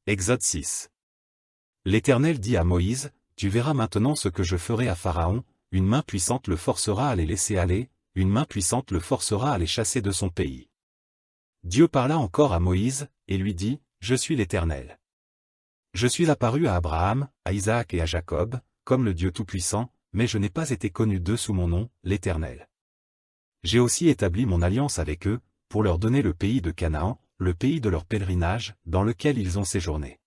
Exode 6. L'Éternel dit à Moïse, tu verras maintenant ce que je ferai à Pharaon, une main puissante le forcera à les laisser aller, une main puissante le forcera à les chasser de son pays. Dieu parla encore à Moïse, et lui dit, je suis l'Éternel. Je suis apparu à Abraham, à Isaac et à Jacob, comme le Dieu Tout-Puissant, mais je n'ai pas été connu d'eux sous mon nom, l'Éternel. J'ai aussi établi mon alliance avec eux, pour leur donner le pays de Canaan, le pays de leur pèlerinage, dans lequel ils ont séjourné.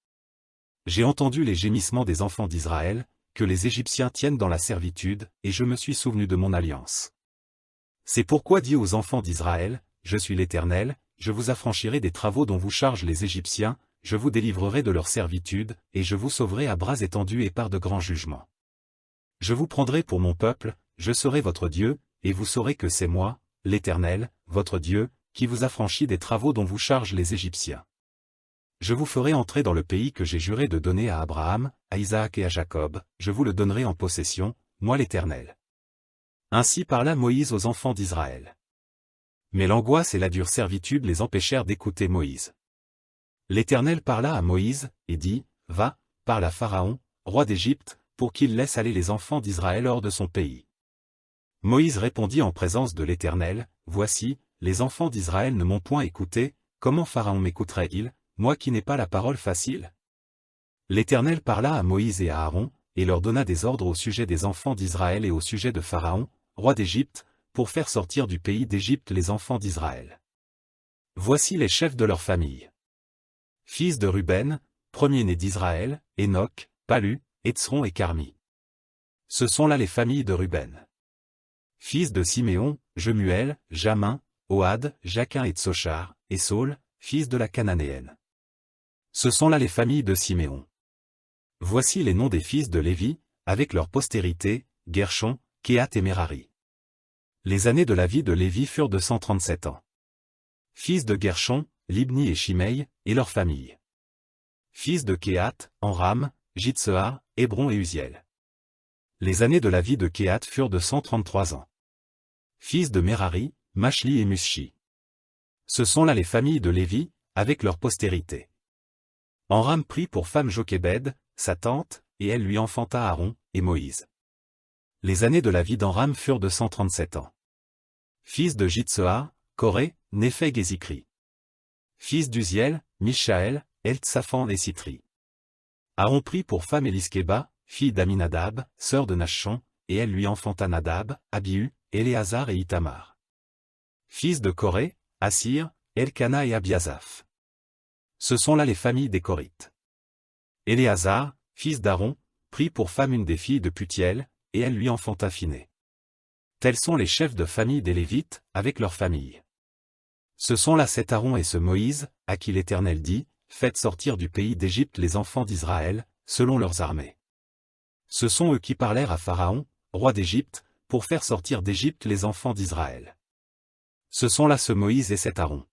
J'ai entendu les gémissements des enfants d'Israël, que les Égyptiens tiennent dans la servitude, et je me suis souvenu de mon alliance. C'est pourquoi dis aux enfants d'Israël, je suis l'Éternel, je vous affranchirai des travaux dont vous chargent les Égyptiens, je vous délivrerai de leur servitude, et je vous sauverai à bras étendus et par de grands jugements. Je vous prendrai pour mon peuple, je serai votre Dieu, et vous saurez que c'est moi, l'Éternel, votre Dieu, qui vous affranchit des travaux dont vous chargent les Égyptiens. Je vous ferai entrer dans le pays que j'ai juré de donner à Abraham, à Isaac et à Jacob, je vous le donnerai en possession, moi l'Éternel. Ainsi parla Moïse aux enfants d'Israël. Mais l'angoisse et la dure servitude les empêchèrent d'écouter Moïse. L'Éternel parla à Moïse, et dit, va, parle à Pharaon, roi d'Égypte, pour qu'il laisse aller les enfants d'Israël hors de son pays. Moïse répondit en présence de l'Éternel, voici, les enfants d'Israël ne m'ont point écouté, comment Pharaon m'écouterait-il, moi qui n'ai pas la parole facile? L'Éternel parla à Moïse et à Aaron, et leur donna des ordres au sujet des enfants d'Israël et au sujet de Pharaon, roi d'Égypte, pour faire sortir du pays d'Égypte les enfants d'Israël. Voici les chefs de leur famille. Fils de Ruben, premier-né d'Israël, Enoch, Palu, Hétzron et Carmi. Ce sont là les familles de Ruben. Fils de Siméon, Jemuel, Jamin, Ohad, Jaquin et Tsochar, et Saul, fils de la Cananéenne. Ce sont là les familles de Siméon. Voici les noms des fils de Lévi, avec leur postérité, Gershon, Kehat et Merari. Les années de la vie de Lévi furent de 137 ans. Fils de Gershon, Libni et Shimei, et leurs familles. Fils de Kehat, Amram, Jitsehar, Hébron et Uziel. Les années de la vie de Kehat furent de 133 ans. Fils de Merari, Mashli et Mushi. Ce sont là les familles de Lévi, avec leur postérité. Amram prit pour femme Jochébed, sa tante, et elle lui enfanta Aaron, et Moïse. Les années de la vie d'Amram furent de 137 ans. Fils de Jitsehar, Coré, Népheg et Zikri. Fils d'Uziel, Mishaël, Eltsaphan et Sitri. Aaron prit pour femme Éliskeba, fille d'Aminadab, sœur de Nachshon, et elle lui enfanta Nadab, Abihu, Éléazar et Itamar. Fils de Coré, Assir, Elkana et Abiasaph. Ce sont là les familles des Corites. Éléazar, fils d'Aaron, prit pour femme une des filles de Putiel, et elle lui enfanta Phiné. Tels sont les chefs de famille des Lévites, avec leurs familles. Ce sont là cet Aaron et ce Moïse, à qui l'Éternel dit, faites sortir du pays d'Égypte les enfants d'Israël, selon leurs armées. Ce sont eux qui parlèrent à Pharaon, roi d'Égypte, pour faire sortir d'Égypte les enfants d'Israël. Ce sont là ce Moïse et cet Aaron.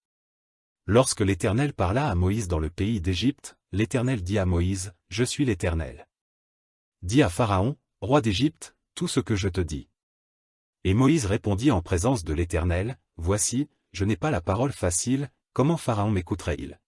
Lorsque l'Éternel parla à Moïse dans le pays d'Égypte, l'Éternel dit à Moïse, je suis l'Éternel. Dis à Pharaon, roi d'Égypte, tout ce que je te dis. Et Moïse répondit en présence de l'Éternel, voici, je n'ai pas la parole facile, comment Pharaon m'écouterait-il?